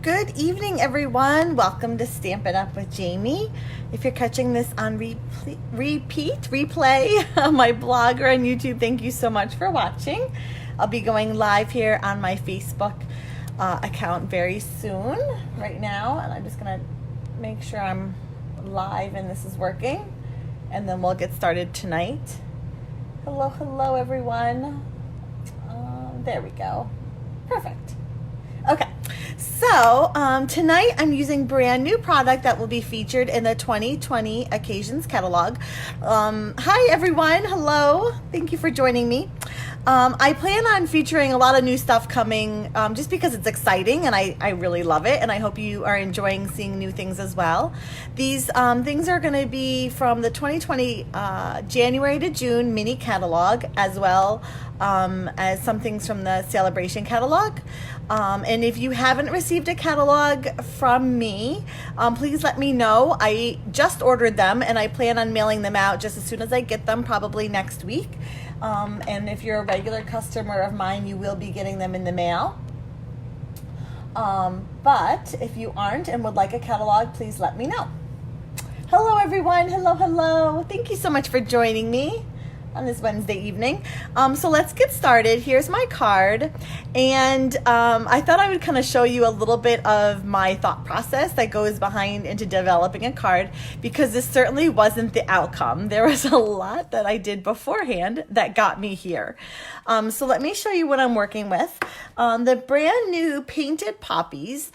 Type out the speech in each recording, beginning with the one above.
Good evening, everyone. Welcome to Stamp It Up with Jamie. If you're catching this on replay on my blog or on YouTube, thank you so much for watching. I'll be going live here on my Facebook account very soon, right now, and I'm just gonna make sure I'm live and this is working, and then we'll get started tonight. Hello, everyone. There we go. Perfect. Okay. So tonight I'm using brand new product that will be featured in the 2020 Occasions catalog. Hi everyone, hello, thank you for joining me. I plan on featuring a lot of new stuff coming just because it's exciting and I really love it, and I hope you are enjoying seeing new things as well. These things are going to be from the 2020 January to June mini catalog, as well as some things from the Celebration catalog. And if you haven't received a catalog from me, please let me know. I just ordered them and I plan on mailing them out just as soon as I get them, probably next week. And if you're a regular customer of mine, you will be getting them in the mail. But if you aren't and would like a catalog, please let me know. Hello everyone, hello. Thank you so much for joining me on this Wednesday evening. So let's get started. Here's my card, and I thought I would kind of show you a little bit of my thought process that goes behind into developing a card, because this certainly wasn't the outcome. There was a lot that I did beforehand that got me here. So let me show you what I'm working with. The brand new Painted Poppies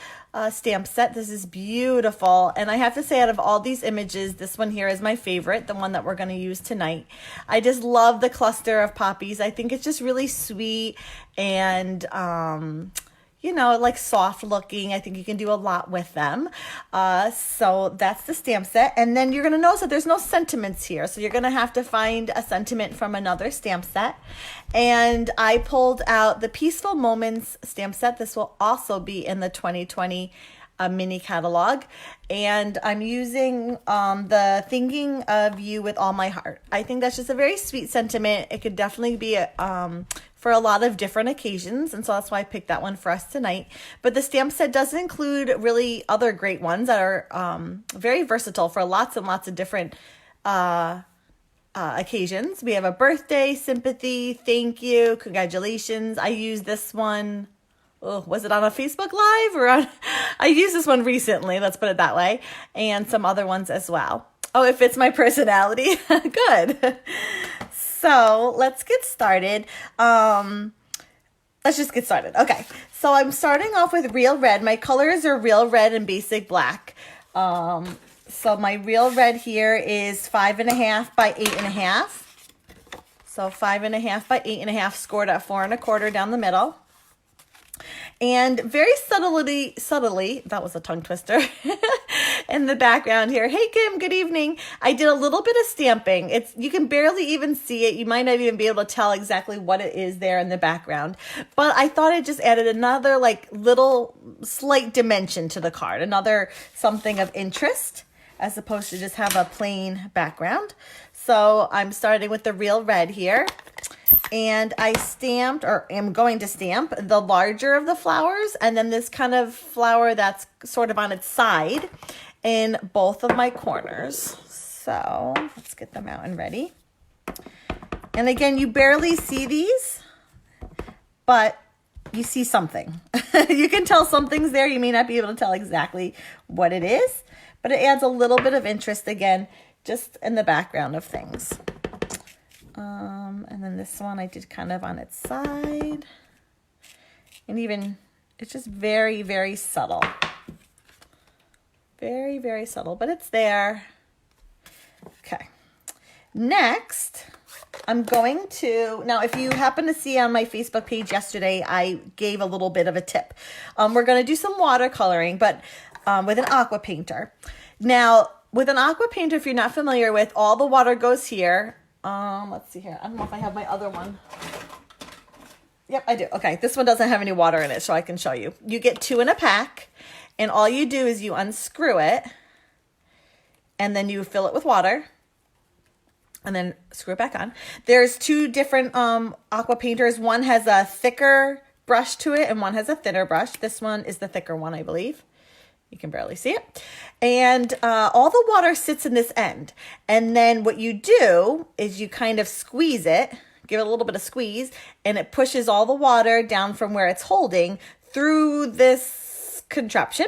stamp set. This is beautiful, and I have to say, out of all these images, this one here is my favorite, the one that we're going to use tonight. I just love the cluster of poppies. I think it's just really sweet and you know, like soft looking. I think you can do a lot with them. So that's the stamp set. And then you're going to notice that there's no sentiments here. So you're going to have to find a sentiment from another stamp set. And I pulled out the Peaceful Moments stamp set. This will also be in the 2020 mini catalog. And I'm using the Thinking of You with All My Heart. I think that's just a very sweet sentiment. It could definitely be for a lot of different occasions, and so that's why I picked that one for us tonight. But the stamp set does include really other great ones that are very versatile for lots and lots of different occasions. We have a birthday, sympathy, thank you, congratulations. I used this one. Oh, was it on a Facebook Live or on? I used this one recently, let's put it that way, and some other ones as well. Oh, it fits my personality. Good. So let's get started. Let's just get started. Okay, so I'm starting off with Real Red. My colors are Real Red and Basic Black. So my Real Red here is 5.5 by 8.5. So 5.5 by 8.5, scored at 4 1/4 down the middle. And very subtly, that was a tongue twister, in the background here. Hey Kim, good evening. I did a little bit of stamping. You can barely even see it. You might not even be able to tell exactly what it is there in the background. But I thought it just added another like little slight dimension to the card, another something of interest, as opposed to just have a plain background. So I'm starting with the Real Red here. And I stamped, or am going to stamp, the larger of the flowers, and then this kind of flower that's sort of on its side in both of my corners. So let's get them out and ready. And again, you barely see these, but you see something. You can tell something's there. You may not be able to tell exactly what it is, but it adds a little bit of interest, again, just in the background of things. And then this one I did kind of on its side, and even it's just very, very subtle. Very, very subtle, but it's there. Okay. Next, I'm going to, now if you happen to see on my Facebook page yesterday, I gave a little bit of a tip. We're going to do some watercoloring, but with an aqua painter. Now, with an aqua painter, if you're not familiar with, all the water goes here. Let's see here. I don't know if I have my other one. Yep, I do. Okay, this one doesn't have any water in it, so I can show you. You get 2 in a pack, and all you do is you unscrew it, and then you fill it with water, and then screw it back on. There's 2 different aqua painters. One has a thicker brush to it and one has a thinner brush. This one is the thicker one, I believe. You can barely see it. And all the water sits in this end. And then what you do is you kind of squeeze it, give it a little bit of squeeze, and it pushes all the water down from where it's holding through this contraption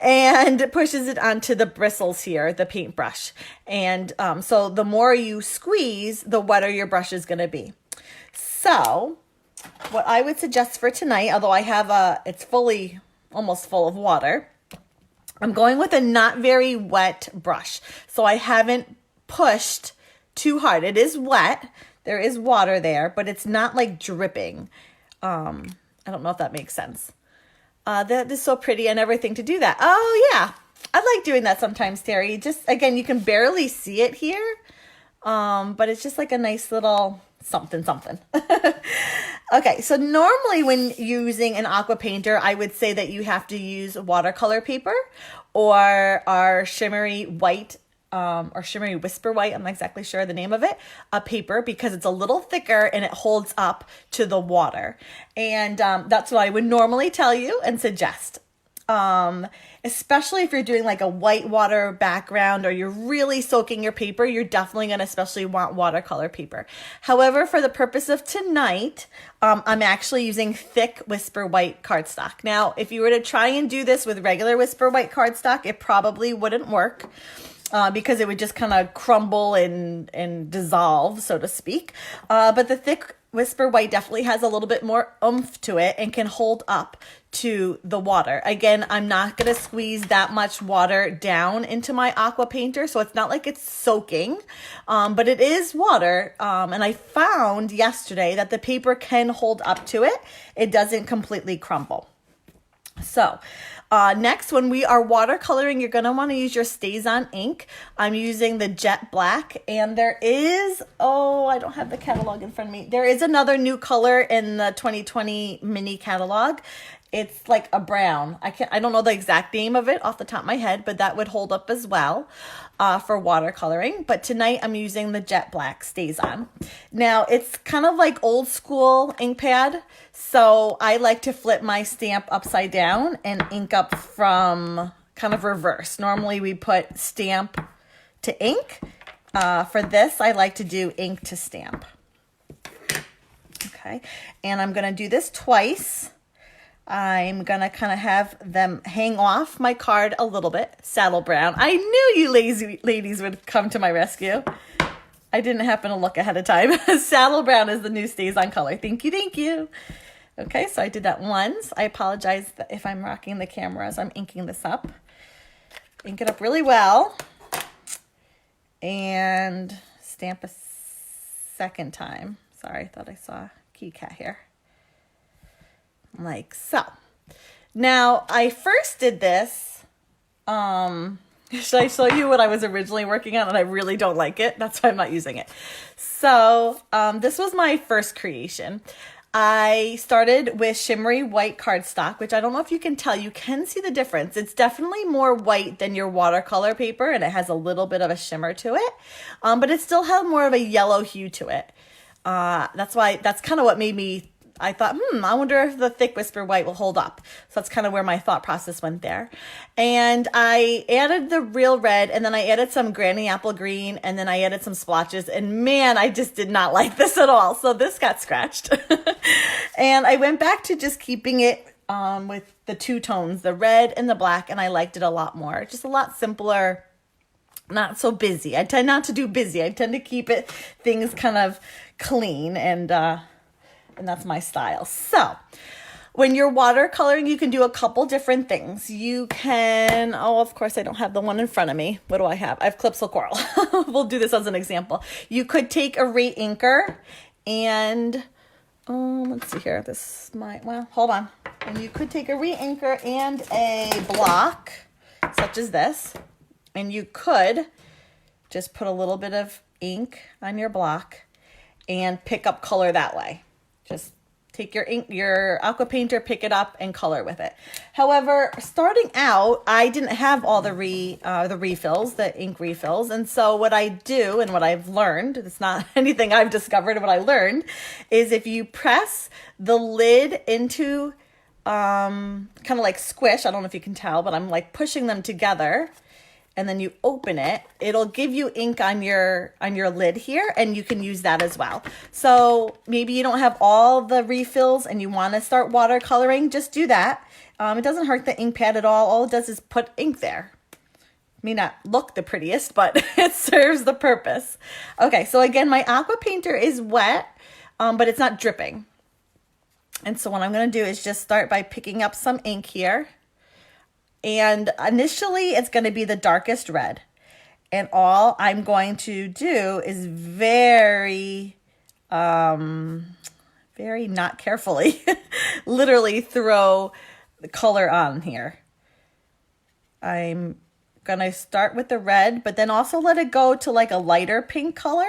and it pushes it onto the bristles here, the paintbrush. And so the more you squeeze, the wetter your brush is going to be. So what I would suggest for tonight, although I have it's almost full of water, I'm going with a not very wet brush. So I haven't pushed too hard. It is wet. There is water there, but it's not like dripping. I don't know if that makes sense. That is so pretty and everything to do that. Oh yeah. I like doing that sometimes, Terry. Just, again, you can barely see it here. But it's just like a nice little something. Okay, so normally when using an aqua painter, I would say that you have to use watercolor paper or our shimmery white or shimmery whisper white, I'm not exactly sure the name of it, a paper, because it's a little thicker and it holds up to the water. And that's what I would normally tell you and suggest. Especially if you're doing like a white water background or you're really soaking your paper, you're definitely going to especially want watercolor paper. However, for the purpose of tonight, I'm actually using thick Whisper White cardstock. Now, if you were to try and do this with regular Whisper White cardstock, it probably wouldn't work. Because it would just kind of crumble and dissolve, so to speak. But the thick Whisper White definitely has a little bit more oomph to it and can hold up to the water. Again, I'm not going to squeeze that much water down into my aqua painter, so it's not like it's soaking, but it is water. And I found yesterday that the paper can hold up to it. It doesn't completely crumble. So next, when we are watercoloring, you're going to want to use your StazOn ink. I'm using the Jet Black, and there is, I don't have the catalog in front of me. There is another new color in the 2020 mini catalog. It's like a brown. I don't know the exact name of it off the top of my head, but that would hold up as well for watercoloring. But tonight I'm using the Jet Black StazOn. Now it's kind of like old school ink pad. So I like to flip my stamp upside down and ink up from kind of reverse. Normally we put stamp to ink. For this, I like to do ink to stamp. Okay, and I'm going to do this twice. I'm going to kind of have them hang off my card a little bit. Saddle brown. I knew you lazy ladies would come to my rescue. I didn't happen to look ahead of time. Saddle brown is the new StazOn color. Thank you. Okay, so I did that once. I apologize if I'm rocking the camera as I'm inking this up. Ink it up really well. And stamp a second time. Sorry, I thought I saw a key cat here. Like so. Now, I first did this. Should I show you what I was originally working on? And I really don't like it. That's why I'm not using it. So, this was my first creation. I started with shimmery white cardstock, which I don't know if you can tell. You can see the difference. It's definitely more white than your watercolor paper, and it has a little bit of a shimmer to it. But it still has more of a yellow hue to it. That's kind of what made me, I thought, I wonder if the thick Whisper White will hold up. So that's kind of where my thought process went there. And I added the real red, and then I added some Granny Apple Green, and then I added some splotches. And man, I just did not like this at all. So this got scratched. And I went back to just keeping it with the two tones, the red and the black, and I liked it a lot more. Just a lot simpler, not so busy. I tend not to do busy. I tend to keep things kind of clean, and that's my style. So when you're watercoloring, you can do a couple different things. You can, of course, I don't have the one in front of me. What do I have? I have Clipsal Coral. We'll do this as an example. You could take a rate inker and, let's see here. Hold on. And you could take a rate inker and a block, such as this. And you could just put a little bit of ink on your block and pick up color that way. Just Take your ink, your aqua painter, pick it up and color with it. However, starting out, I didn't have all the refills, the ink refills. And so what I do and what I've learned, it's not anything I've discovered, what I learned is if you press the lid into kind of like squish, I don't know if you can tell, but I'm like pushing them together, and then you open it, it'll give you ink on your lid here, and you can use that as well. So maybe you don't have all the refills and you want to start watercoloring, just do that. It doesn't hurt the ink pad at all. All it does is put ink there. May not look the prettiest, but it serves the purpose. Okay, so again, my aqua painter is wet, but it's not dripping. And so what I'm going to do is just start by picking up some ink here. And initially it's going to be the darkest red. And all I'm going to do is very not carefully, literally throw the color on here. I'm going to start with the red, but then also let it go to like a lighter pink color.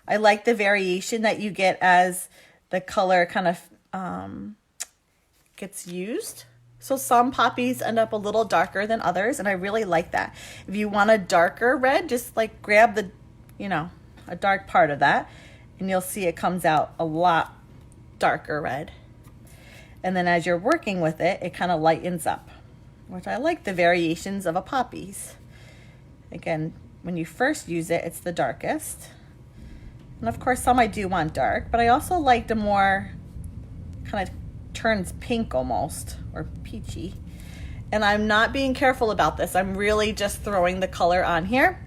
I like the variation that you get as the color kind of gets used. So some poppies end up a little darker than others, and I really like that. If you want a darker red, just like grab the, a dark part of that, and you'll see it comes out a lot darker red. And then as you're working with it, it kind of lightens up, which I like the variations of a poppies. Again, when you first use it, it's the darkest. And of course, some I do want dark, but I also like the more kind of turns pink almost, or peachy. And I'm not being careful about this. I'm really just throwing the color on here.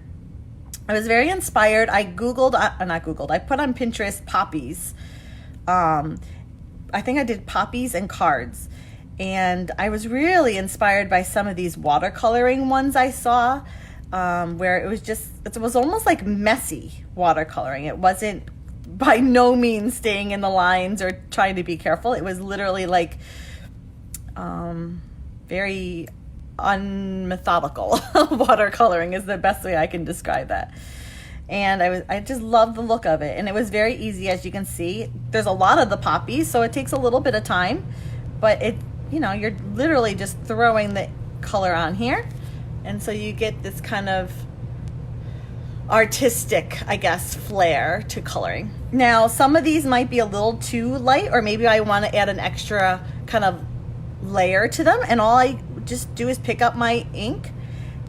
I was very inspired. I put on Pinterest poppies. I think I did poppies and cards. And I was really inspired by some of these watercoloring ones I saw, where it was almost like messy watercoloring. It wasn't by no means staying in the lines or trying to be careful. It was literally like very unmethodical. Watercoloring is the best way I can describe that. And I just love the look of it. And it was very easy, as you can see. There's a lot of the poppies, so it takes a little bit of time, but you're literally just throwing the color on here. And so you get this kind of artistic, I guess, flair to coloring. Now, some of these might be a little too light, or maybe I want to add an extra kind of layer to them. And all I just do is pick up my ink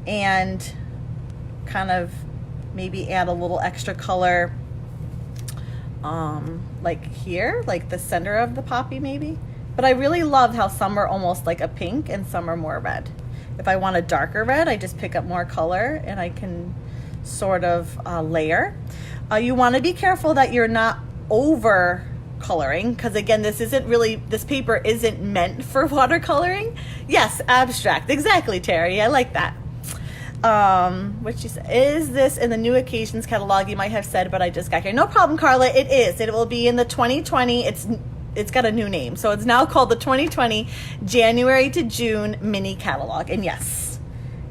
and kind of maybe add a little extra color, like here, like the center of the poppy maybe. But I really love how some are almost like a pink and some are more red. If I want a darker red, I just pick up more color and I can sort of layer. You want to be careful that you're not over coloring, because again, this paper isn't meant for watercoloring. Yes, abstract. Exactly, Terry. I like that. What she said, is this in the new occasions catalog? You might have said, but I just got here. No problem, Carla. It is. It will be in the 2020. It's got a new name. So it's now called the 2020 January to June mini catalog. And yes,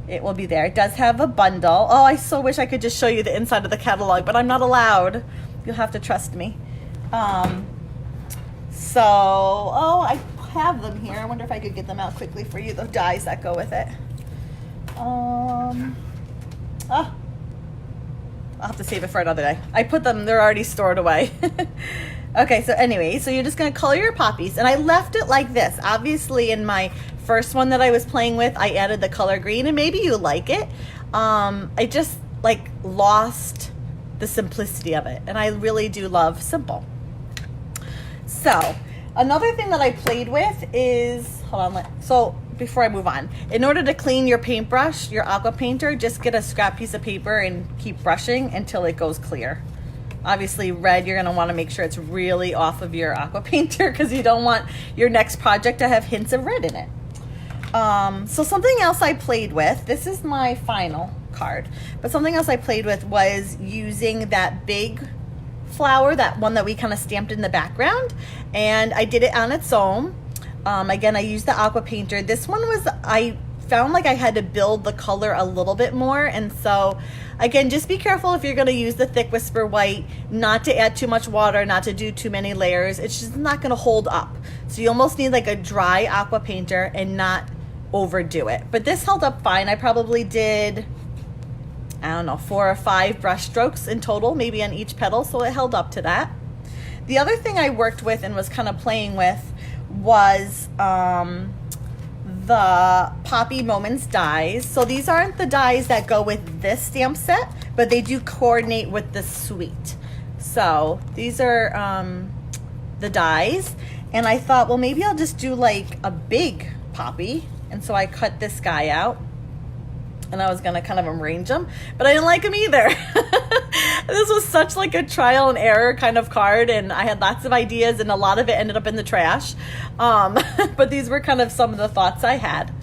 it will be there. It does have a bundle. Oh, I so wish I could just show you the inside of the catalog, but I'm not allowed. You'll have to trust me. I have them here. I wonder if I could get them out quickly for you, the dies that go with it. I'll have to save it for another day. I put them, they're already stored away. Okay, so anyway, so you're just gonna color your poppies, and I left it like this. Obviously in my first one that I was playing with, I added the color green, and maybe you like it. I just lost the simplicity of it, and I really do love simple. So another thing that I played with is, so before I move on, in order to clean your paintbrush, your aqua painter, just get a scrap piece of paper and keep brushing until it goes clear. Obviously red, you're gonna wanna make sure it's really off of your aqua painter because you don't want your next project to have hints of red in it. So something else I played with, this is my final card, but something else I played with was using that big flower, that one that we kind of stamped in the background, and I did it on its own. Again, I used the aqua painter. This one was, I found like I had to build the color a little bit more. And so again, just be careful if you're going to use the thick Whisper White, not to add too much water, not to do too many layers. It's just not going to hold up. So you almost need like a dry aqua painter and not overdo it. But this held up fine. I probably did, I don't know, 4 or 5 brush strokes in total, maybe on each petal. So it held up to that. The other thing I worked with and was kind of playing with was the Poppy Moments dies. So these aren't the dies that go with this stamp set, but they do coordinate with the suite. So these are the dies. And I thought, well, maybe I'll just do like a big Poppy. And so I cut this guy out. And I was going to kind of arrange them, but I didn't like them either. This was such like a trial and error kind of card, and I had lots of ideas, and a lot of it ended up in the trash. But these were kind of some of the thoughts I had.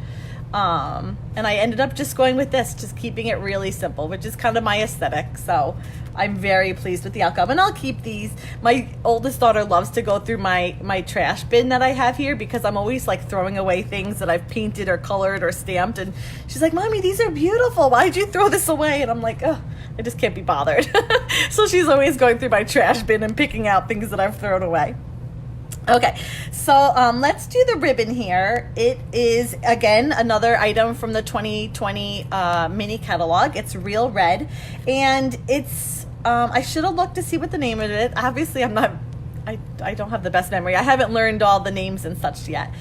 And I ended up just going with this, just keeping it really simple, which is kind of my aesthetic. So I'm very pleased with the outcome, and I'll keep these. My oldest daughter loves to go through my trash bin that I have here, because I'm always like throwing away things that I've painted or colored or stamped, and she's like, Mommy, these are beautiful. Why'd you throw this away? And I'm like, oh, I just can't be bothered. So she's always going through my trash bin and picking out things that I've thrown away. Okay, so let's do the ribbon here. It is, again, another item from the 2020 mini catalog. It's real red, and it's, I should have looked to see what the name of it is. Obviously, I don't have the best memory. I haven't learned all the names and such yet.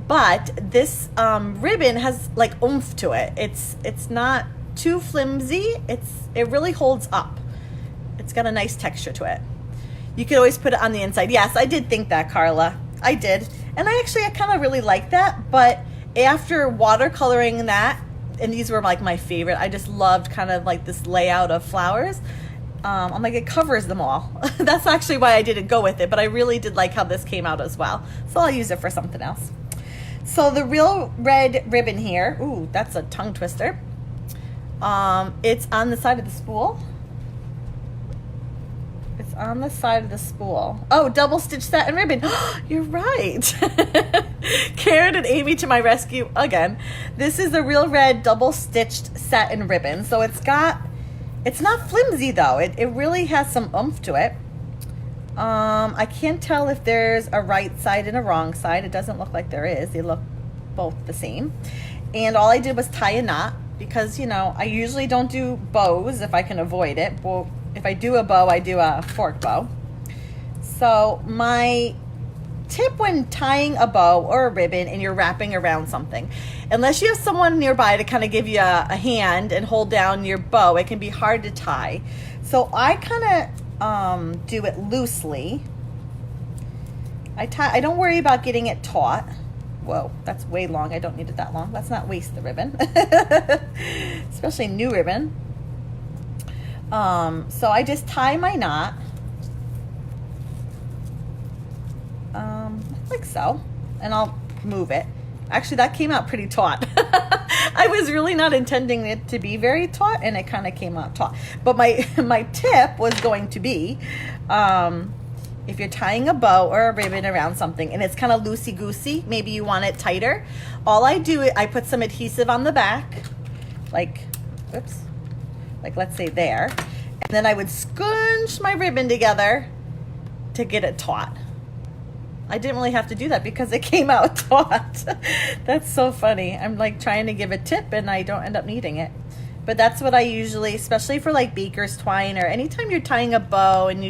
But this ribbon has like oomph to it. It's not too flimsy. It really holds up. It's got a nice texture to it. You could always put it on the inside. Yes, I did think that, Carla. I did. And I kind of really like that. But after watercoloring that, and these were like my favorite, I just loved kind of like this layout of flowers. I'm like, it covers them all. That's actually why I didn't go with it. But I really did like how this came out as well. So I'll use it for something else. So the real red ribbon here. Ooh, that's a tongue twister. It's on the side of the spool. It's on the side of the spool. Oh, double stitch satin ribbon. You're right. Karen and Amy to my rescue again. This is the real red double stitched satin ribbon. So it's not flimsy though. It really has some oomph to it. I can't tell if there's a right side and a wrong side. It doesn't look like there is. They look both the same. And all I did was tie a knot, because, you know, I usually don't do bows if I can avoid it. Well, if I do a bow, I do a fork bow. So my tip when tying a bow or a ribbon and you're wrapping around something, unless you have someone nearby to kind of give you a hand and hold down your bow, it can be hard to tie. So I kind of do it loosely. I don't worry about getting it taut. Whoa, that's way long. I don't need it that long. Let's not waste the ribbon. Especially new ribbon. So I just tie my knot. Like so. And I'll move it. Actually, that came out pretty taut. I was really not intending it to be very taut, and it kind of came out taut. But my tip was going to be, if you're tying a bow or a ribbon around something and it's kind of loosey-goosey, maybe you want it tighter, all I do is I put some adhesive on the back, like, oops, like let's say there, and then I would scrunch my ribbon together to get it taut. I didn't really have to do that because it came out taut. That's so funny. I'm like trying to give a tip and I don't end up needing it. But that's what I usually, especially for like baker's twine or anytime you're tying a bow and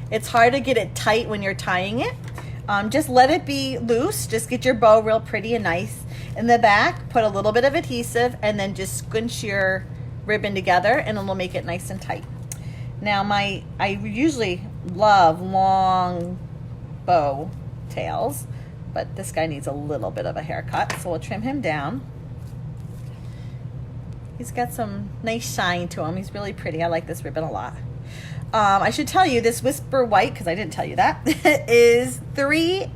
it's hard to get it tight when you're tying it. Just let it be loose. Just get your bow real pretty and nice. In the back, put a little bit of adhesive and then just scrunch your ribbon together and it'll make it nice and tight. Now I usually love long bow tails, but this guy needs a little bit of a haircut, so we'll trim him down. He's got some nice shine to him. He's really pretty. I like this ribbon a lot. I should tell you this Whisper White, because I didn't tell you that, is 3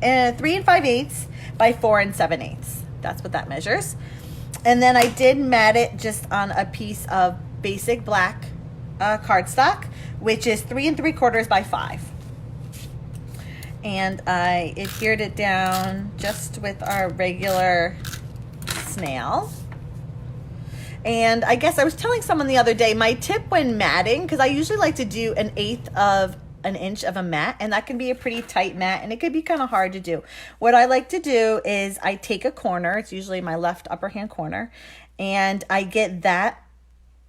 5/8 by 4 7/8. That's what that measures. And then I did mat it just on a piece of basic black cardstock, which is 3 3/4 by 5. And I adhered it down just with our regular snail. And I guess I was telling someone the other day, my tip when matting, because I usually like to do 1/8 of an inch of a mat, and that can be a pretty tight mat, and it could be kind of hard to do. What I like to do is I take a corner, it's usually my left upper hand corner, and I get that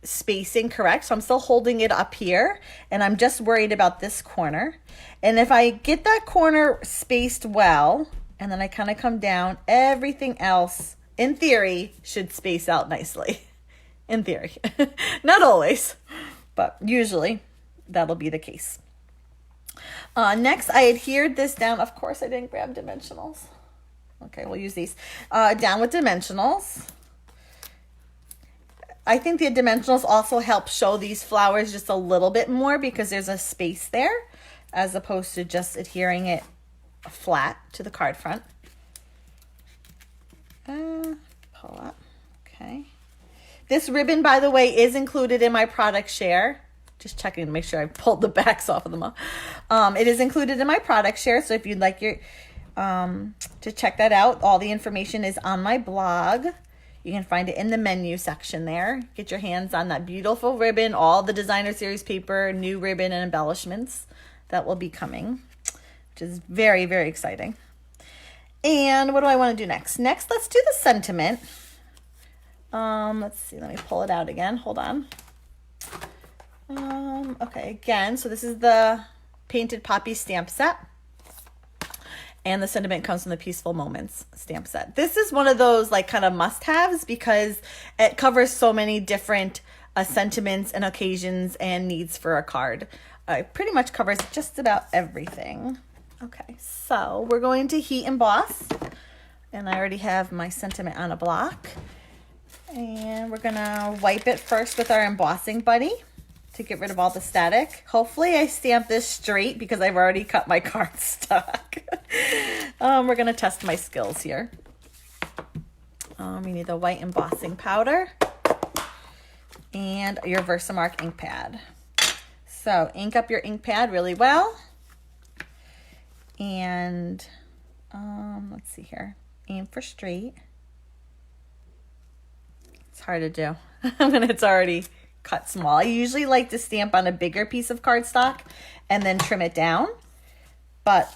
spacing correct. So I'm still holding it up here, and I'm just worried about this corner. And if I get that corner spaced well, and then I kind of come down, everything else, in theory, should space out nicely. In theory. Not always, but usually that'll be the case. Next, I adhered this down. Of course, I didn't grab dimensionals. Okay, we'll use these. Down with dimensionals. I think the dimensionals also help show these flowers just a little bit more because there's a space there as opposed to just adhering it flat to the card front. Pull up. Okay. This ribbon, by the way, is included in my product share. Just checking to make sure I pulled the backs off of them. It is included in my product share, so if you'd like to check that out, all the information is on my blog. You can find it in the menu section there. Get your hands on that beautiful ribbon, all the designer series paper, new ribbon and embellishments that will be coming, which is very, very exciting. And what do I want to do next? Next, let's do the sentiment. Let's see, let me pull it out again. Hold on. Okay, again, so this is the Painted Poppy stamp set. And the sentiment comes from the Peaceful Moments stamp set. This is one of those like kind of must-haves because it covers so many different sentiments and occasions and needs for a card. It pretty much covers just about everything. Okay, so we're going to heat emboss. And I already have my sentiment on a block. And we're going to wipe it first with our embossing buddy to get rid of all the static. Hopefully I stamp this straight because I've already cut my cardstock. We're going to test my skills here. You need the white embossing powder and your Versamark ink pad. So ink up your ink pad really well. And let's see here. Aim for straight. It's hard to do when it's already cut small. I usually like to stamp on a bigger piece of cardstock and then trim it down. But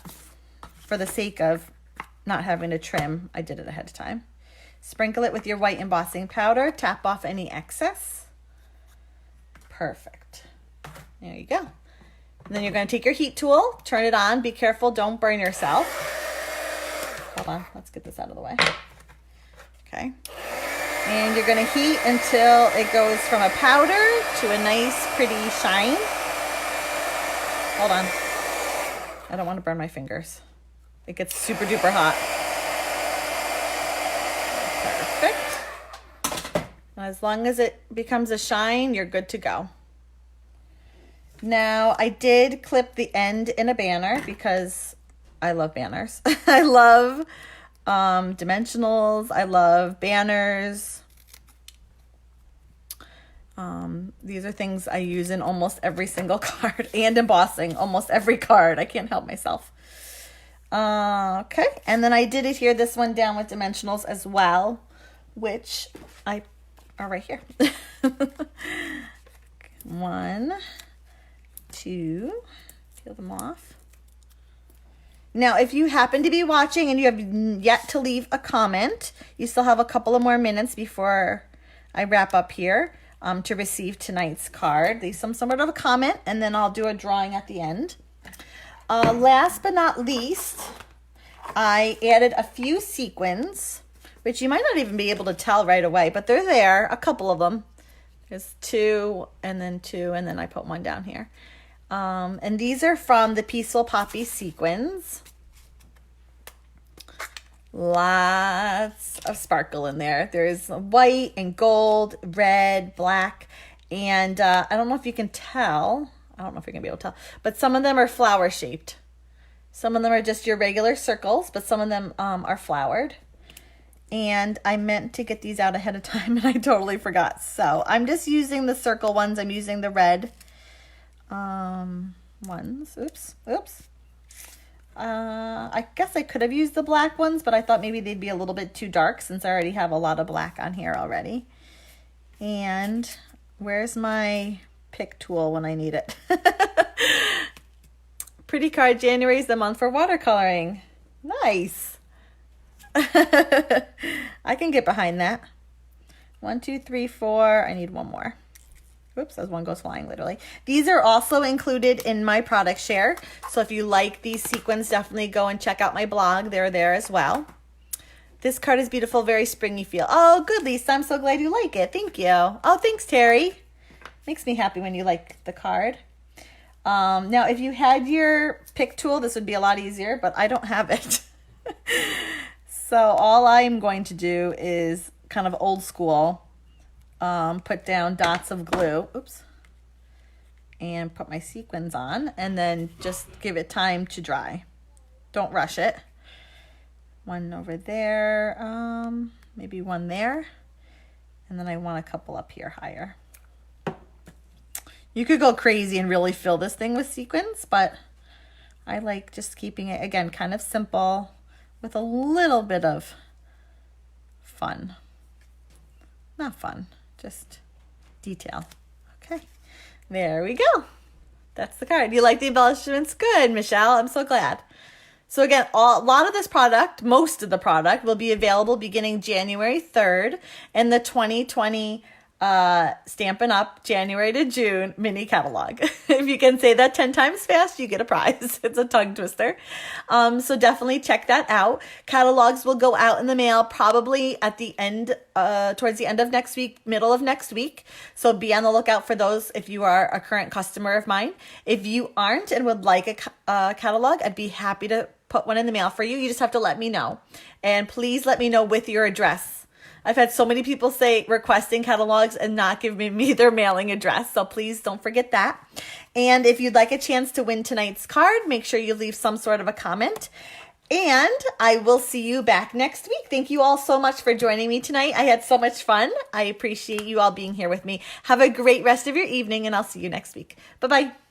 for the sake of not having to trim, I did it ahead of time. Sprinkle it with your white embossing powder. Tap off any excess. Perfect. There you go. And then you're going to take your heat tool, turn it on. Be careful, don't burn yourself. Hold on, let's get this out of the way. Okay. And you're going to heat until it goes from a powder to a nice, pretty shine. Hold on. I don't want to burn my fingers. It gets super duper hot. Perfect. As long as it becomes a shine, you're good to go. Now, I did clip the end in a banner because I love banners. I love dimensionals. I love banners. These are things I use in almost every single card and embossing almost every card. I can't help myself. Okay, and then I did adhere this one down with dimensionals as well, which are right here. 1, 2, peel them off. Now, if you happen to be watching and you have yet to leave a comment, you still have a couple of more minutes before I wrap up here to receive tonight's card. Leave some sort of a comment, and then I'll do a drawing at the end. Last but not least, I added a few sequins, which you might not even be able to tell right away, but they're there, a couple of them. There's 2, and then I put one down here. And these are from the Peaceful Poppy sequins. Lots of sparkle in there. There's white and gold, red, black, and I don't know if you can tell. I don't know if you're going to be able to tell, but some of them are flower shaped. Some of them are just your regular circles, but some of them are flowered. And I meant to get these out ahead of time, and I totally forgot. So I'm just using the circle ones. I'm using the red ones. Oops. I guess I could have used the black ones, but I thought maybe they'd be a little bit too dark since I already have a lot of black on here already. And where's my pick tool when I need it? Pretty card, January is the month for watercoloring. Nice. I can get behind that. 1, 2, 3, 4. I need one more. Oops, as one goes flying, literally. These are also included in my product share. So if you like these sequins, definitely go and check out my blog. They're there as well. This card is beautiful, very springy feel. Oh, good, Lisa. I'm so glad you like it. Thank you. Oh, thanks, Terry. Makes me happy when you like the card. Now, if you had your pick tool, this would be a lot easier, but I don't have it. So all I'm going to do is kind of old school. Put down dots of glue, oops, and put my sequins on, and then just give it time to dry. Don't rush it. One over there, maybe one there, and then I want a couple up here higher. You could go crazy and really fill this thing with sequins, but I like just keeping it, again, kind of simple with a little bit of fun. Not fun. Just detail. Okay, there we go. That's the card. You like the embellishments? Good, Michelle. I'm so glad. So again, a lot of this product, most of the product, will be available beginning January 3rd in the 2020 Stampin' Up! January to June mini catalog. If you can say that 10 times fast, you get a prize. It's a tongue twister. So definitely check that out. Catalogs will go out in the mail probably at the end, towards the end of next week, middle of next week. So be on the lookout for those if you are a current customer of mine. If you aren't and would like a catalog, I'd be happy to put one in the mail for you. You just have to let me know. And please let me know with your address. I've had so many people say requesting catalogs and not giving me their mailing address. So please don't forget that. And if you'd like a chance to win tonight's card, make sure you leave some sort of a comment. And I will see you back next week. Thank you all so much for joining me tonight. I had so much fun. I appreciate you all being here with me. Have a great rest of your evening, and I'll see you next week. Bye-bye.